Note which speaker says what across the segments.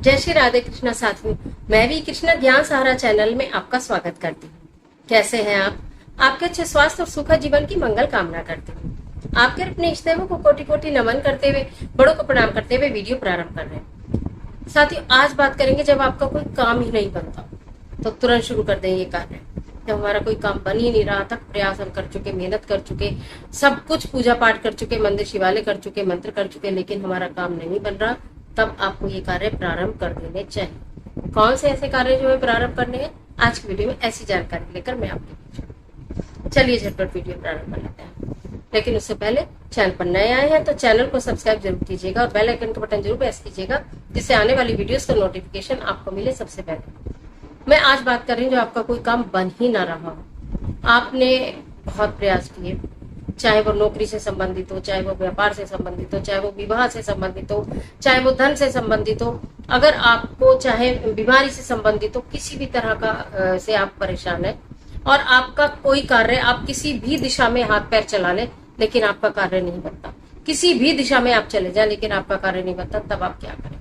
Speaker 1: जय श्री राधे कृष्णा साथियों। मैं भी कृष्णा ज्ञान सहारा चैनल में आपका स्वागत करती हूँ। कैसे हैं आप? आपके अच्छे स्वास्थ्य और सुखद जीवन की मंगल कामना करती हूँ। आपके अपने इष्ट देवों को कोटि कोटि नमन करते हुए, बड़ों को प्रणाम करते हुए वीडियो प्रारंभ कर रहे हैं। साथियों, आज बात करेंगे जब आपका कोई काम ही नहीं बनता तो तुरंत शुरू कर दें ये कार्य। जब हमारा कोई काम बन ही नहीं रहा था, प्रयास हम कर चुके, मेहनत कर चुके, सब कुछ पूजा पाठ कर चुके, मंदिर शिवालय कर चुके, मंत्र कर चुके, लेकिन हमारा काम नहीं बन रहा, तब आपको ये कार्य प्रारंभ कर देने चाहिए। कौन से ऐसे कार्य जो है प्रारंभ करने हैं, आज की वीडियो में ऐसी जानकारी लेकर मैं आपके बीच। चलिए झटपट वीडियो प्रारंभ कर लेते हैं। लेकिन उससे पहले चैनल पर नए आए हैं तो चैनल को सब्सक्राइब जरूर कीजिएगा और बेल आइकन का बटन जरूर प्रेस कीजिएगा, जिससे आने वाली वीडियोस का नोटिफिकेशन आपको मिले सबसे पहले। मैं आज बात कर रही हूँ जो आपका कोई काम बन ही ना रहा हो। आपने बहुत प्रयास किए, चाहे वो नौकरी से संबंधित हो, चाहे वो व्यापार से संबंधित हो, चाहे वो विवाह से संबंधित हो, चाहे वो धन से संबंधित हो, अगर आपको चाहे बीमारी से संबंधित हो, किसी भी तरह का से आप परेशान है और आपका कोई कार्य, आप किसी भी दिशा में हाथ पैर चला ले लेकिन आपका कार्य नहीं बनता, किसी भी दिशा में आप चले जाए लेकिन आपका कार्य नहीं बनता, तब आप क्या करें?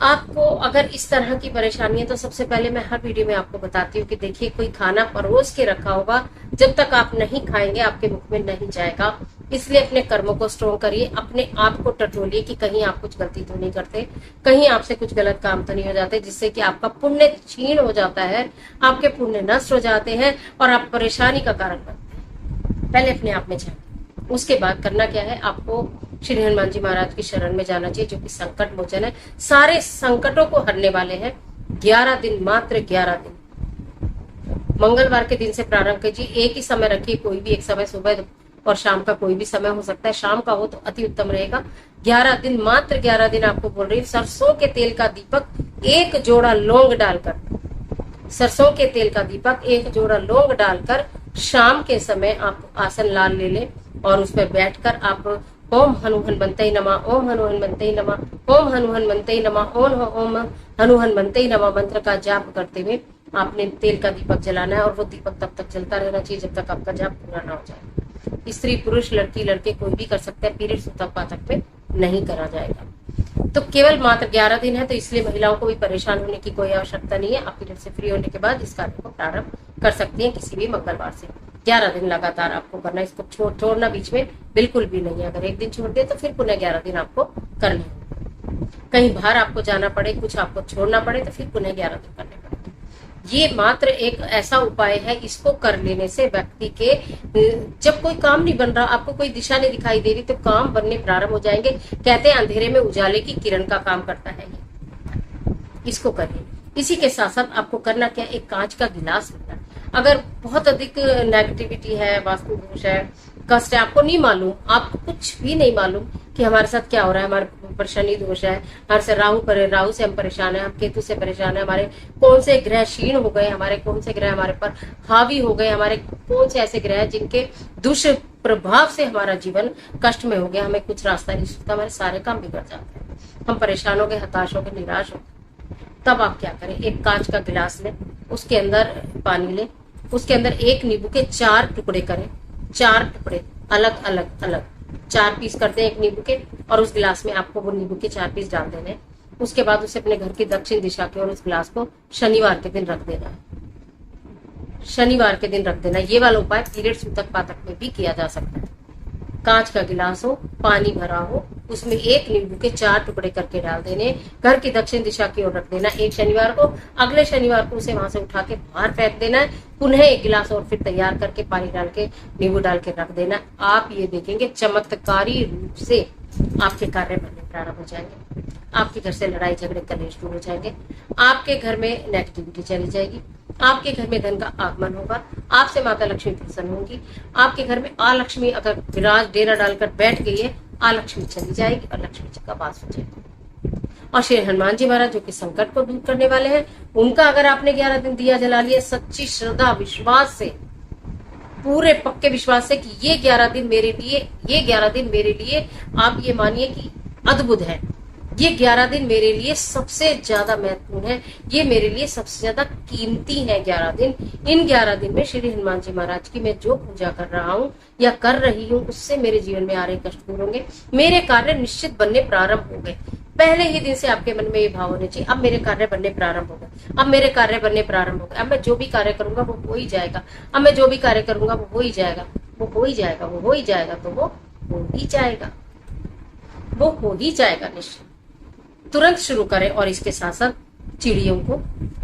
Speaker 1: आपको अगर इस तरह की परेशानी है तो सबसे पहले मैं हर वीडियो में आपको बताती हूँ कि देखिए, कोई खाना परोस के रखा होगा, जब तक आप नहीं खाएंगे आपके मुख में नहीं जाएगा। इसलिए अपने कर्मों को स्ट्रॉन्ग करिए, अपने आप को टटोलिए कि कहीं आप कुछ गलती तो नहीं करते, कहीं आपसे कुछ गलत काम तो नहीं हो जाते, जिससे कि आपका पुण्य क्षीण हो जाता है, आपके पुण्य नष्ट हो जाते हैं और आप परेशानी का कारण बनते हैं। पहले अपने आप में जाइए। उसके बाद करना क्या है, आपको श्री हनुमान जी महाराज की शरण में जाना चाहिए, जो कि संकट मोचन है, सारे संकटों को हरने वाले हैं। 11 दिन, मात्र 11 दिन, मंगलवार के दिन से प्रारंभ कीजिए। एक ही समय रखिए, कोई भी एक समय, सुबह और शाम का कोई भी समय हो सकता है, शाम का हो तो अति उत्तम रहेगा। 11 दिन, मात्र 11 दिन आपको बोल रही हूँ। सरसों के तेल का दीपक, एक जोड़ा लौंग डालकर, सरसों के तेल का दीपक, एक जोड़ा लौंग डालकर शाम के समय आप आसन लाल ले लें और उसमें बैठकर आप ओम हनु हनुमंते नमः, ओम हनु हनुमंते नमः, ओम हनु हनुमंते नमः, ओम हनु हनुमंते नमः मंत्र का जाप करते हुए आपने तेल का दीपक जलाना है और वो दीपक तब तक जलता रहना चाहिए जब तक आपका जाप पूरा ना हो जाए। स्त्री पुरुष, लड़की लड़के कोई भी कर सकते हैं, पीरियड्स तक पातक में नहीं करा जाएगा। तो केवल मात्र 11 दिन है, तो इसलिए महिलाओं को भी परेशान होने की कोई आवश्यकता नहीं है। आप पीरियड से फ्री होने के बाद इस कार्य को प्रारंभ कर सकती हैं किसी भी मंगलवार से। 11 दिन लगातार आपको करना है, इसको छोड़ना बीच में बिल्कुल भी नहीं है। अगर एक दिन छोड़ दे तो फिर पुनः 11 दिन आपको करने होंगे। कहीं बाहर आपको जाना पड़े, कुछ आपको छोड़ना पड़े तो फिर पुनः 11 दिन करने पड़ेंगे। ये मात्र एक ऐसा उपाय है, इसको कर लेने से व्यक्ति के जब कोई काम नहीं बन रहा, आपको कोई दिशा नहीं दिखाई दे रही, तो काम बनने प्रारंभ हो जाएंगे। कहते हैं अंधेरे में उजाले की किरण का काम करता है ये। इसको करिए। इसी के साथ साथ आपको करना क्या, एक कांच का गिलास लेना है। अगर बहुत अधिक नेगेटिविटी है, वास्तु दोष है, कष्ट है, आपको नहीं मालूम, आपको कुछ भी नहीं मालूम कि हमारे साथ क्या हो रहा है, हमारे पर शनि दोष है, हमारे से राहु से हम परेशान है, हम केतु से परेशान है, हमारे कौन से ग्रह क्षीण हो गए, हमारे कौन से ग्रह हमारे पर हावी हो गए, हमारे कौन से ऐसे ग्रह जिनके दुष्प्रभाव से हमारा जीवन कष्ट में हो गया, हमें कुछ रास्ता नहीं सूझता, हमारे सारे काम बिगड़ जाते हैं, हम परेशान हो गए, हताश हो गए, निराश हो गए। तब आप क्या करें, एक कांच का गिलास लें, उसके अंदर पानी लें, उसके अंदर एक नींबू के 4 टुकड़े करें, 4 टुकड़े अलग अलग अलग 4 पीस करते हैं एक नींबू के, और उस गिलास में आपको वो नींबू के 4 पीस डाल देने हैं। उसके बाद उसे अपने घर की दक्षिण दिशा की ओर उस गिलास को शनिवार के दिन रख देना है। शनिवार के दिन रख देना। ये वाला उपाय पीरियड सूतक पातक में भी किया जा सकता है। कांच का गिलास हो, पानी भरा हो, उसमें एक नींबू के 4 टुकड़े करके डाल देने, घर की दक्षिण दिशा की ओर रख देना एक शनिवार को। अगले शनिवार को उसे वहां से उठा के बाहर फेंक देना है। पुनः एक गिलास और फिर तैयार करके पानी डाल के, नींबू डाल के रख देना। आप ये देखेंगे चमत्कारी रूप से आपके कार्य बनने प्रारंभ हो जाएंगे। आपके घर से लड़ाई झगड़े कलेश दूर हो जाएंगे, आपके घर में नेगेटिविटी चली जाएगी, आपके घर में धन का आगमन होगा, आपसे माता लक्ष्मी प्रसन्न होंगी, आपके घर में अलक्ष्मी अगर विराज डेरा डालकर बैठ गई है, अलक्ष्मी चली जाएगी और लक्ष्मी जी का वास हो जाएगा। और श्री हनुमान जी महाराज जो कि संकट को दूर करने वाले हैं, उनका अगर आपने 11 दिन दिया जला लिया सच्ची श्रद्धा विश्वास से, पूरे पक्के विश्वास से कि ये 11 दिन मेरे लिए, ये 11 दिन मेरे लिए, आप ये मानिए कि अद्भुत है। ये 11 दिन मेरे लिए सबसे ज्यादा महत्वपूर्ण है, ये मेरे लिए सबसे ज्यादा कीमती है 11 दिन। इन 11 दिन में श्री हनुमान जी महाराज की मैं जो पूजा कर रहा हूँ या कर रही हूँ, उससे मेरे जीवन में आ रहे कष्ट दूर होंगे, मेरे कार्य निश्चित बनने प्रारंभ हो गए। पहले ही दिन से आपके मन में ये भाव होने चाहिए, अब मेरे कार्य बनने प्रारंभ हो गए, अब मेरे कार्य बनने प्रारंभ हो गए, अब मैं जो भी कार्य करूंगा वो हो ही जाएगा, अब मैं जो भी कार्य करूंगा वो हो ही जाएगा, वो हो ही जाएगा, वो हो ही जाएगा, तो वो हो ही जाएगा, वो हो ही जाएगा निश्चय। तुरंत शुरू करें। और इसके साथ साथ चिड़ियों को,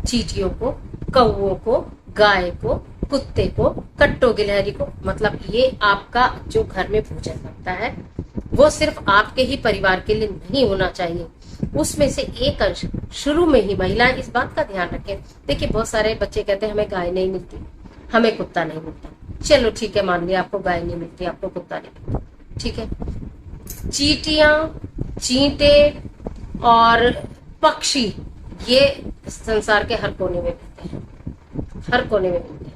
Speaker 1: चींटियों को, कौओं को, गाय को, कुत्ते को, कट्टो गिलहरी को, मतलब ये आपका जो घर में भोजन बनता है वो सिर्फ आपके ही परिवार के लिए नहीं होना चाहिए। उसमें से एक अंश शुरू में ही महिलाएं इस बात का ध्यान रखें। देखिए बहुत सारे बच्चे कहते हैं हमें गाय नहीं मिलती, हमें कुत्ता नहीं मिलता। चलो ठीक है, मान लिया आपको गाय नहीं मिलती, आपको कुत्ता नहीं मिलता, ठीक है। चींटियां, चींटे और पक्षी ये संसार के हर कोने में मिलते हैं, हर कोने में मिलते हैं।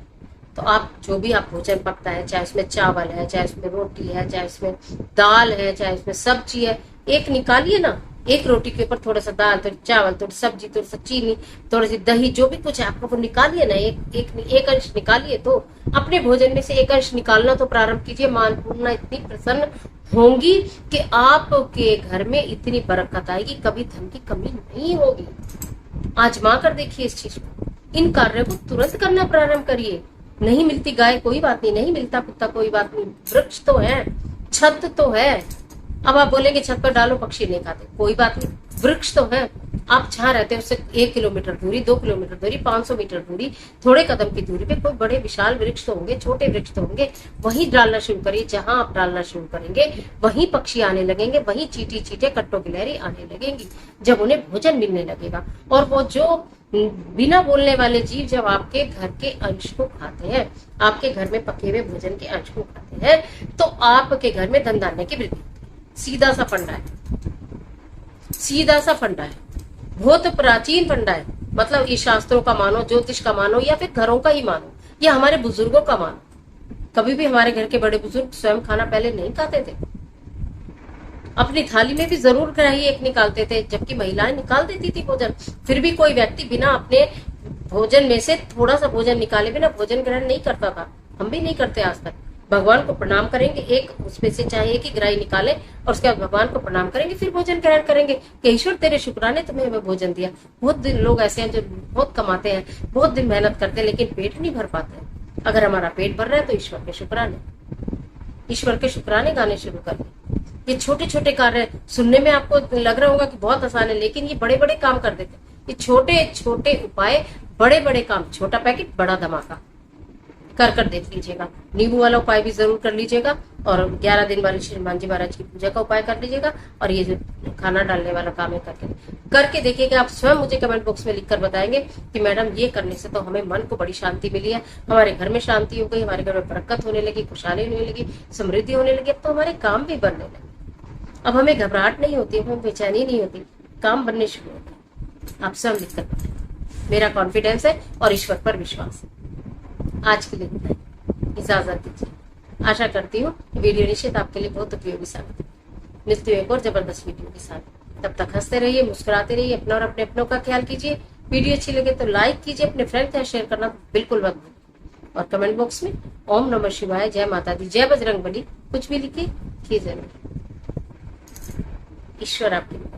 Speaker 1: तो आप जो भी आप भोजन पकता है, चाहे उसमें चावल है, चाहे उसमें रोटी है, चाहे उसमें दाल है, चाहे उसमें सब्जी है, एक निकालिए ना, एक रोटी के ऊपर थोड़ा सा दाल, थोड़ी चावल, थोड़ी सब्जी, थोड़ी सा चीनी, थोड़ी सी दही, जो भी कुछ है आपको वो निकालिए ना, एक अंश निकालिए। तो अपने भोजन में से एक अंश निकालना तो प्रारंभ कीजिए। मां अन्नपूर्णा इतनी प्रसन्न होंगी कि आपके घर में इतनी बरकत आएगी, कभी धन की कमी नहीं होगी। आजमा कर देखिए इस चीज को। इन कार्यों को तुरंत करना प्रारंभ करिए। नहीं मिलती गाय कोई बात नहीं, नहीं मिलता कुत्ता कोई बात नहीं, वृक्ष तो है, छत तो है। अब आप बोलेंगे छत पर डालो पक्षी नहीं खाते, कोई बात नहीं, वृक्ष तो है। आप जहाँ रहते हैं उससे 1 किलोमीटर दूरी, 2 किलोमीटर दूरी, 500 मीटर दूरी, थोड़े कदम की दूरी पे कोई बड़े विशाल वृक्ष तो होंगे, छोटे वृक्ष तो होंगे, वहीं डालना शुरू करिए। जहां आप डालना शुरू करेंगे वहीं पक्षी आने लगेंगे, वहीं चींटी चींटे कट्टो गिलहरी आने लगेंगी, जब उन्हें भोजन मिलने लगेगा। और वो जो बिना बोलने वाले जीव जब आपके घर के अंश को खाते हैं, आपके घर में पके हुए भोजन के अंश को खाते हैं, तो आपके घर में धन धान्य की वृद्धि होती है। सीधा सा फंडा है, सीधा सा फंडा है, बहुत प्राचीन फंडा है। मतलब ये शास्त्रों का मानो, ज्योतिष का मानो, या फिर घरों का ही मानो, या हमारे बुजुर्गों का मानो। कभी भी हमारे घर के बड़े बुजुर्ग स्वयं खाना पहले नहीं खाते थे, अपनी थाली में भी जरूर कढ़ाई एक निकालते थे, जबकि महिलाएं निकाल देती थी भोजन। फिर भी कोई व्यक्ति बिना अपने भोजन में से थोड़ा सा भोजन निकाले बिना भोजन ग्रहण नहीं करता था। हम भी नहीं करते आज तक। भगवान को प्रणाम करेंगे, एक उसमें से चाहे एक ही ग्राही निकाले और उसके बाद भगवान को प्रणाम करेंगे, फिर भोजन ग्रहण करेंगे कि ईश्वर तेरे शुक्राने तुम्हें हमें भोजन दिया। बहुत दिन लोग ऐसे हैं जो बहुत कमाते हैं, बहुत दिन मेहनत करते हैं, लेकिन पेट नहीं भर पाते। अगर हमारा पेट भर रहा है तो ईश्वर के शुक्राने, ईश्वर के शुक्राने गाने शुरू करें। ये छोटे छोटे कार्य सुनने में आपको लग रहा होगा कि बहुत आसान है, लेकिन ये बड़े बड़े काम कर देते हैं। ये छोटे छोटे उपाय बड़े बड़े काम, छोटा पैकेट बड़ा धमाका कर देख लीजिएगा। नींबू वाला उपाय भी जरूर कर लीजिएगा, और 11 दिन वाली श्री हनुमान जी महाराज की पूजा का उपाय कर लीजिएगा, और ये जो खाना डालने वाला काम है करके देखिएगा। आप स्वयं मुझे कमेंट बॉक्स में लिखकर बताएंगे कि मैडम ये करने से तो हमें मन को बड़ी शांति मिली है, हमारे घर में शांति हो गई, हमारे घर में बरकत होने लगी, खुशहाली होने लगी, समृद्धि होने लगी। अब तो हमारे काम भी बनने लगे, अब हमें घबराहट नहीं होती, हमें बेचैनी नहीं होती, काम बनने शुरू होते हैं। आप स्वयं लिखकर बताएं। मेरा कॉन्फिडेंस है और ईश्वर पर विश्वास है। आज के लिए इजाजत दीजिए। आशा करती हूँ वीडियो निश्चित आपके लिए बहुत उपयोगी साबित है। मिलती हूँ एक और जबरदस्त वीडियो के साथ। तब तक हंसते रहिए, मुस्कुराते रहिए, अपना और अपने अपनों का ख्याल कीजिए। वीडियो अच्छी लगे तो लाइक कीजिए, अपने फ्रेंड के साथ शेयर करना बिल्कुल मत भूलिए, और कमेंट बॉक्स में ओम नमः शिवाय, जय माता दी, जय बजरंगबली कुछ भी लिखिए जरूर। ईश्वर आपकी